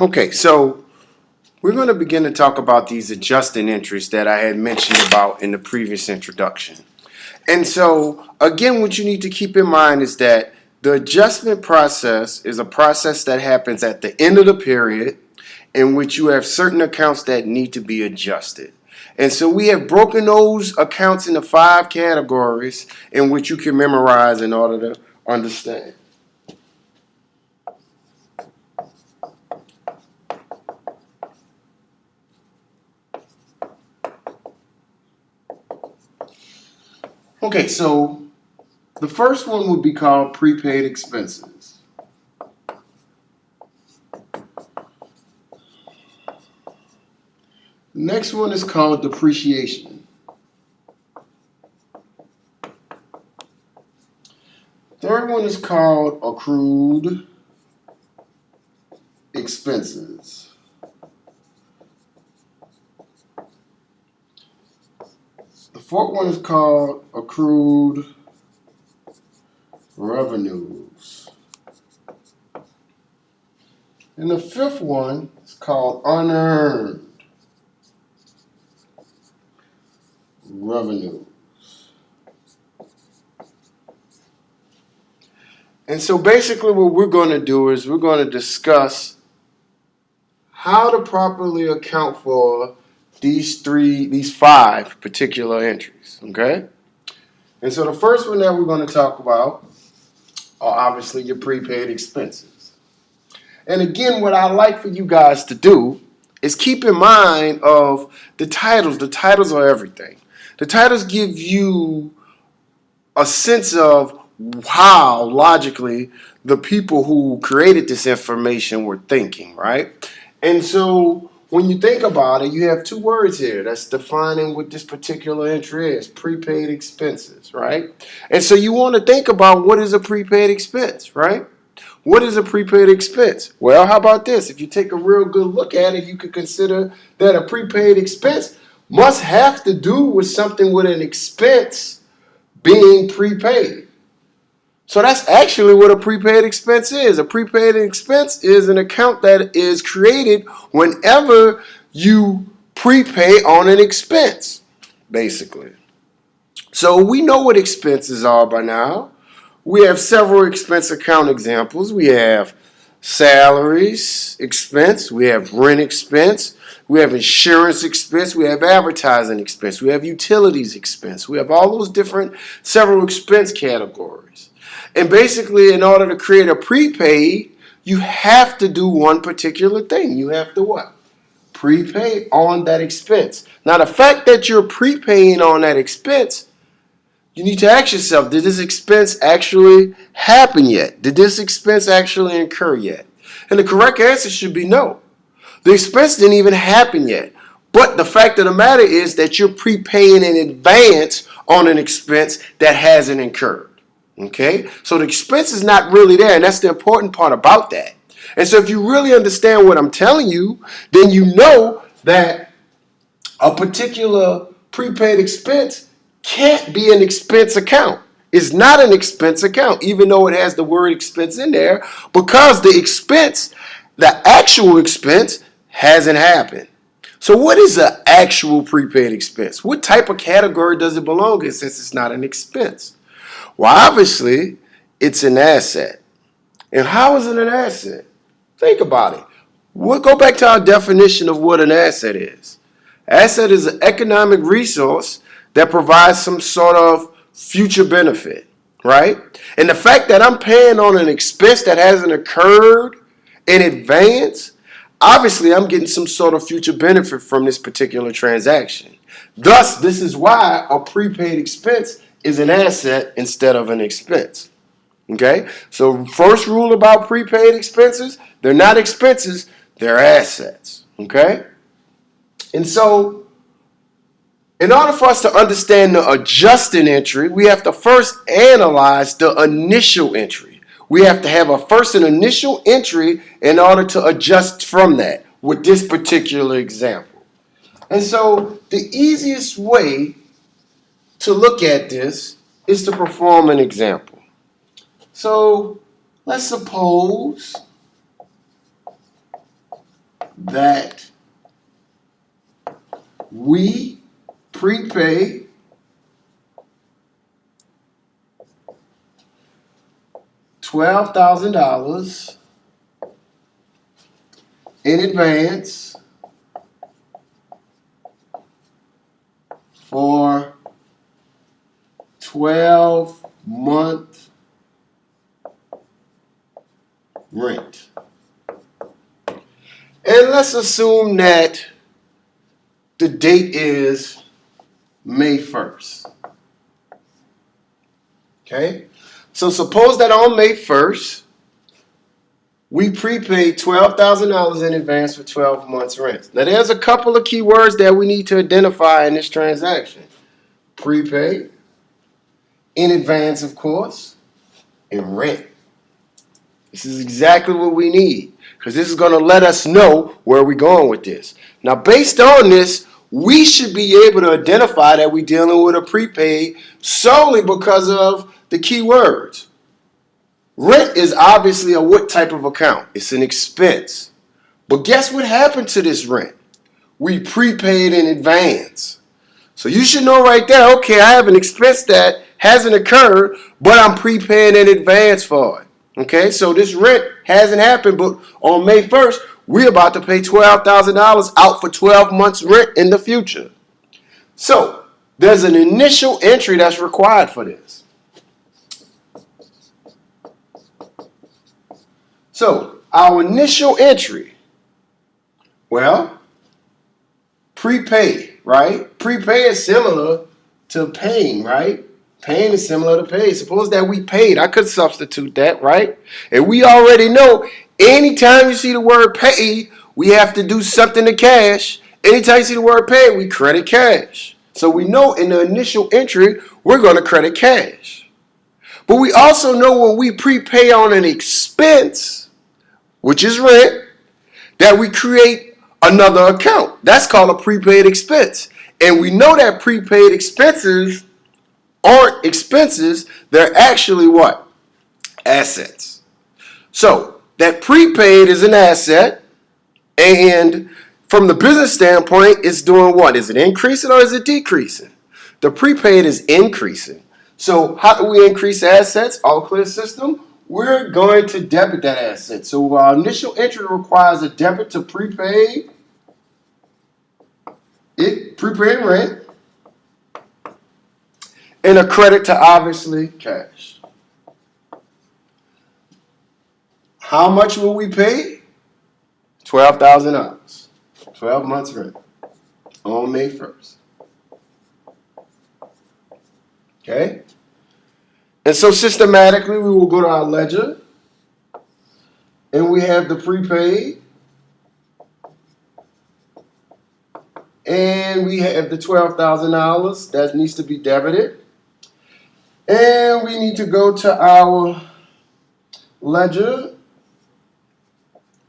Okay, so we're going to begin to talk about these adjusting entries that I had mentioned about in the previous introduction. And so, again, what you need to keep in mind is that the adjustment process is a process that happens at the end of the period in which you have certain accounts that need to be adjusted. And so we have broken those accounts into 5 categories in which you can memorize in order to understand. Okay, so the first one would be called prepaid expenses. The next one is called depreciation. Third one is called accrued expenses. The fourth one is called accrued revenues. And the fifth one is called unearned revenues. And so basically what we're going to do is we're going to discuss how to properly account for these 5 particular entries, okay? And so the first one that we're going to talk about are obviously your prepaid expenses. And again, what I like for you guys to do is keep in mind of the titles. The titles are everything. The titles give you a sense of how logically the people who created this information were thinking, right? And so when you think about it, you have 2 words here that's defining what this particular entry is: prepaid expenses, right? And so you want to think about, what is a prepaid expense, right? What is a prepaid expense? Well, how about this? If you take a real good look at it, you could consider that a prepaid expense must have to do with something with an expense being prepaid. So that's actually what a prepaid expense is. A prepaid expense is an account that is created whenever you prepay on an expense, basically. So we know what expenses are by now. We have several expense account examples. We have salaries expense, we have rent expense, we have insurance expense, we have advertising expense, we have utilities expense. We have all those different several expense categories. And basically, in order to create a prepaid, you have to do one particular thing. You have to what? Prepay on that expense. Now, the fact that you're prepaying on that expense, you need to ask yourself, did this expense actually happen yet? Did this expense actually incur yet? And the correct answer should be no. The expense didn't even happen yet. But the fact of the matter is that you're prepaying in advance on an expense that hasn't incurred. Okay? So the expense is not really there, and that's the important part about that. And so if you really understand what I'm telling you, then you know that a particular prepaid expense can't be an expense account. It's not an expense account, even though it has the word expense in there, because the expense, the actual expense, hasn't happened. So what is an actual prepaid expense? What type of category does it belong in, since it's not an expense? Well, obviously, it's an asset. And how is it an asset? Think about it. We'll go back to our definition of what an asset is. Asset is an economic resource that provides some sort of future benefit, right? And the fact that I'm paying on an expense that hasn't occurred in advance, obviously I'm getting some sort of future benefit from this particular transaction. Thus, this is why a prepaid expense is an asset instead of an expense. Okay? So first rule about prepaid expenses, they're not expenses, they're assets. Okay? And so, in order for us to understand the adjusting entry, we have to first analyze the initial entry. We have to have an initial entry in order to adjust from that with this particular example. And so, the easiest way to look at this is to perform an example. So, let's suppose that we prepay $12,000 in advance for 12-month rent. And let's assume that the date is May 1st. Okay? So suppose that on May 1st, we prepaid $12,000 in advance for 12 months rent. Now there's a couple of key words that we need to identify in this transaction. Prepaid, in advance of course, and rent. This is exactly what we need, because this is going to let us know where we're going with this. Now based on this, we should be able to identify that we're dealing with a prepaid solely because of the key words. Rent is obviously a what type of account? It's an expense. But guess what happened to this rent? We prepaid in advance. So you should know right there, okay, I have an expense that hasn't occurred, but I'm prepaying in advance for it. Okay, so this rent hasn't happened, but on May 1st, we're about to pay $12,000 out for 12 months rent in the future. So there's an initial entry that's required for this. So our initial entry, well, prepay, right? Prepay is similar to paying, right? Paying is similar to pay. Suppose that we paid. I could substitute that, right? And we already know anytime you see the word paid, we have to do something to cash. Anytime you see the word paid, we credit cash. So we know in the initial entry, we're going to credit cash. But we also know when we prepay on an expense, which is rent, that we create another account. That's called a prepaid expense. And we know that prepaid expenses aren't expenses, they're actually what? Assets. So that prepaid is an asset, and from the business standpoint, it's doing what? Is it increasing or is it decreasing? The prepaid is increasing. So how do we increase assets? All clear system. We're going to debit that asset. So our initial entry requires a debit to prepaid rent, and a credit to obviously cash. How much will we pay? $12,000. 12 months rent on May 1st. Okay? And so systematically, we will go to our ledger, and we have the prepaid, and we have the $12,000 that needs to be debited, and we need to go to our ledger,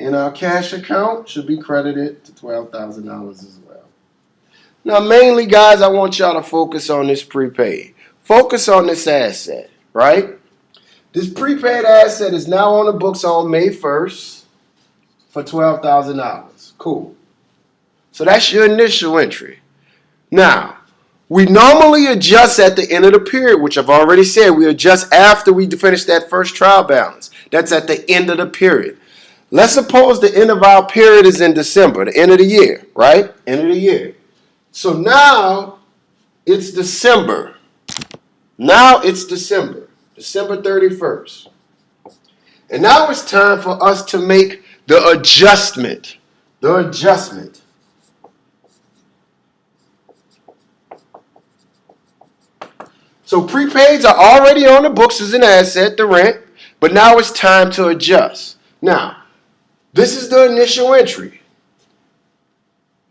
and our cash account should be credited to $12,000 as well. Now, mainly, guys, I want y'all to focus on this prepaid. Focus on this asset. Right? This prepaid asset is now on the books on May 1st for $12,000. Cool. So that's your initial entry. Now, we normally adjust at the end of the period, which I've already said. We adjust after we finish that first trial balance. That's at the end of the period. Let's suppose the end of our period is in December, the end of the year, right? End of the year. So now it's December. Now it's December 31st. And now it's time for us to make the adjustment. The adjustment. So prepaids are already on the books as an asset, the rent, but now it's time to adjust. Now, this is the initial entry.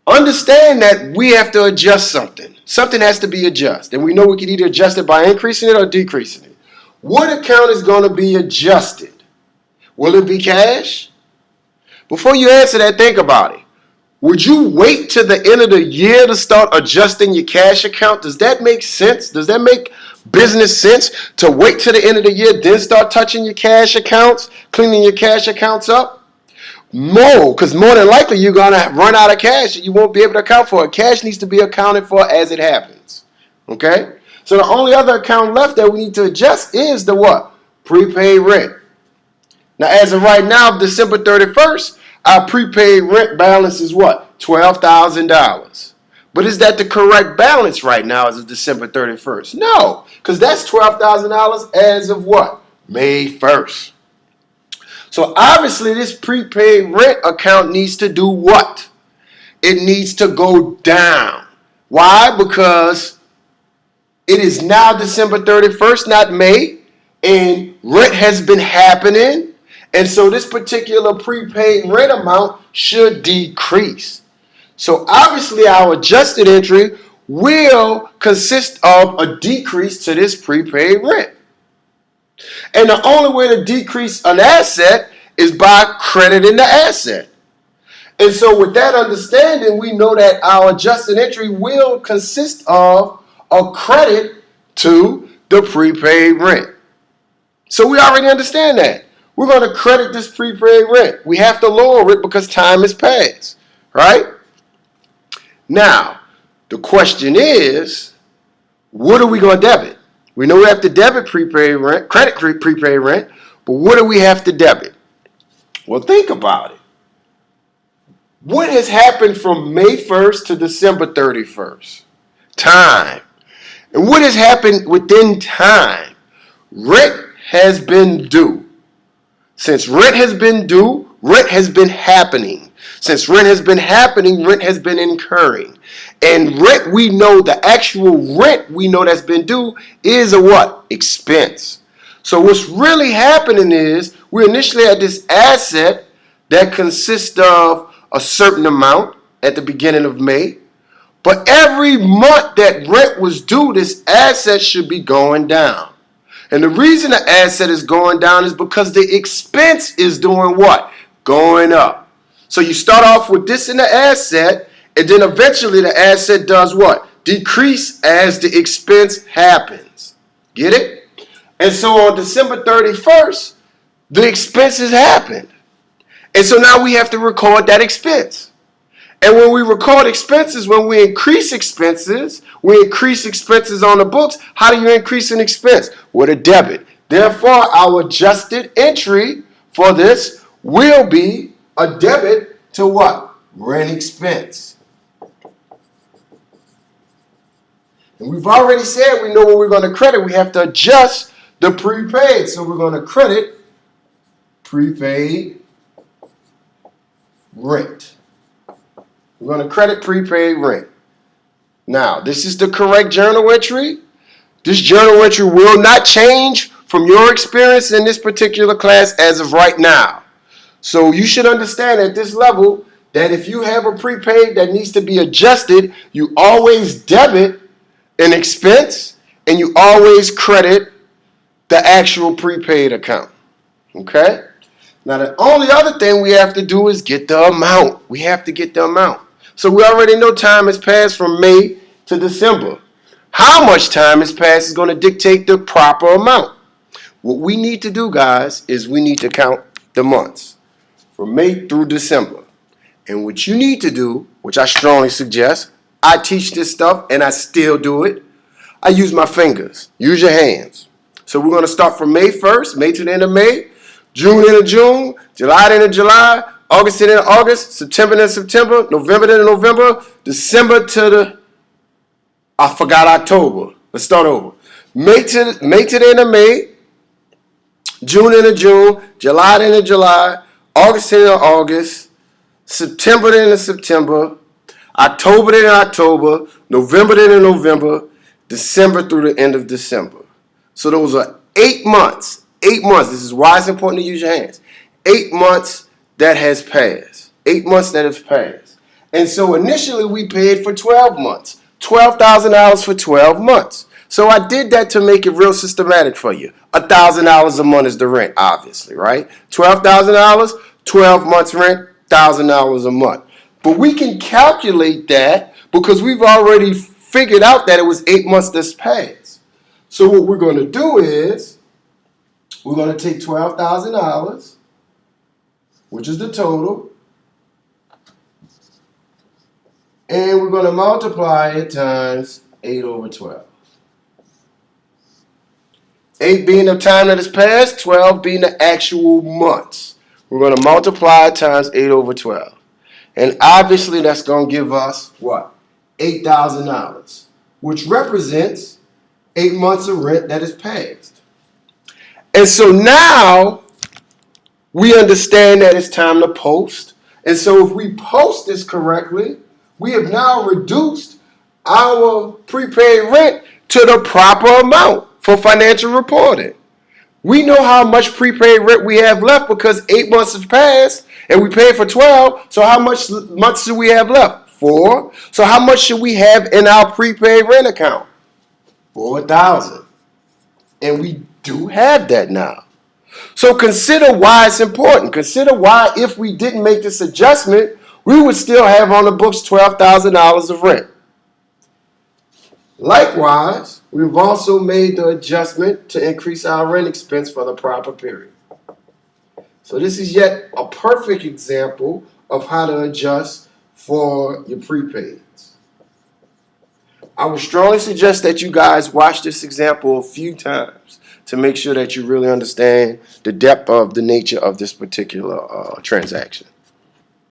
Understand that we have to adjust something. Something has to be adjusted. And we know we can either adjust it by increasing it or decreasing it. What account is going to be adjusted? Will it be cash? Before you answer that, think about it. Would you wait till the end of the year to start adjusting your cash account? Does that make sense? Does that make business sense to wait till the end of the year, then start touching your cash accounts, cleaning your cash accounts up? more, because more than likely you're going to run out of cash and you won't be able to account for it. Cash needs to be accounted for as it happens. Okay? So the only other account left that we need to adjust is the what? Prepaid rent. Now, as of right now, December 31st, our prepaid rent balance is what? $12,000. But is that the correct balance right now as of December 31st? No, because that's $12,000 as of what? May 1st. So obviously this prepaid rent account needs to do what? It needs to go down. Why? Because it is now December 31st, not May, and rent has been happening. And so this particular prepaid rent amount should decrease. So obviously our adjusted entry will consist of a decrease to this prepaid rent. And the only way to decrease an asset is by crediting the asset. And so with that understanding, we know that our adjusted entry will consist of a credit to the prepaid rent. So we already understand that. We're going to credit this prepaid rent. We have to lower it because time has passed, right? Now, the question is, what are we going to debit? We know we have to debit prepaid rent, credit prepaid rent, but what do we have to debit? Well, think about it. What has happened from May 1st to December 31st? Time. And what has happened within time? Rent has been due. Since rent has been due, rent has been happening. Since rent has been happening, rent has been incurring. And rent, we know, the actual rent we know that's been due is a what? Expense. So what's really happening is we initially had this asset that consists of a certain amount at the beginning of May. But every month that rent was due, this asset should be going down. And the reason the asset is going down is because the expense is doing what? Going up. So you start off with this in the asset, and then eventually the asset does what? Decrease as the expense happens. Get it? And so on December 31st, the expenses happened. And so now we have to record that expense. And when we record expenses, when we increase expenses on the books. How do you increase an expense? With a debit. Therefore, our adjusted entry for this will be a debit to what? Rent expense. And we've already said we know what we're going to credit. We have to adjust the prepaid. So we're going to credit prepaid rent. We're going to credit prepaid rent. Now, this is the correct journal entry. This journal entry will not change from your experience in this particular class as of right now. So you should understand at this level that if you have a prepaid that needs to be adjusted, you always debit an expense and you always credit the actual prepaid account. Okay? Now, the only other thing we have to do is get the amount. We have to get the amount. So we already know time has passed from May to December. How much time has passed is going to dictate the proper amount. What we need to do, guys, is we need to count the months from May through December. And what you need to do, which I strongly suggest, I teach this stuff and I still do it. I use my fingers. Use your hands. So we're going to start from May 1st, May to the end of May, June into June, July into July, August into August, September into September, November into November, December to the, I forgot October. Let's start over. May to the end of May, June into June, July into July, August into August, September into September, October into October, November into November, December through the end of December. So those are 8 months. 8 months. This is why it's important to use your hands. 8 months that has passed. 8 months that has passed. And so initially we paid for 12 months. $12,000 for 12 months. So I did that to make it real systematic for you. $1,000 a month is the rent, obviously, right? $12,000, 12 months rent, $1,000 a month. But we can calculate that because we've already figured out that it was 8 months that's passed. So what we're going to do is we're going to take $12,000 which is the total, and we're going to multiply it times 8 over 12. 8 being the time that has passed, 12 being the actual months. We're going to multiply it times 8 over 12. And obviously that's going to give us what? $8,000, which represents 8 months of rent that is passed. And so now we understand that it's time to post. And so if we post this correctly, we have now reduced our prepaid rent to the proper amount for financial reporting. We know how much prepaid rent we have left because 8 months have passed and we paid for 12. So how much months do we have left? 4. So how much should we have in our prepaid rent account? $4,000. And we do have that now. So consider why it's important. Consider why if we didn't make this adjustment, we would still have on the books $12,000 of rent. Likewise, we've also made the adjustment to increase our rent expense for the proper period. So this is yet a perfect example of how to adjust for your prepaids. I would strongly suggest that you guys watch this example a few times to make sure that you really understand the depth of the nature of this particular transaction.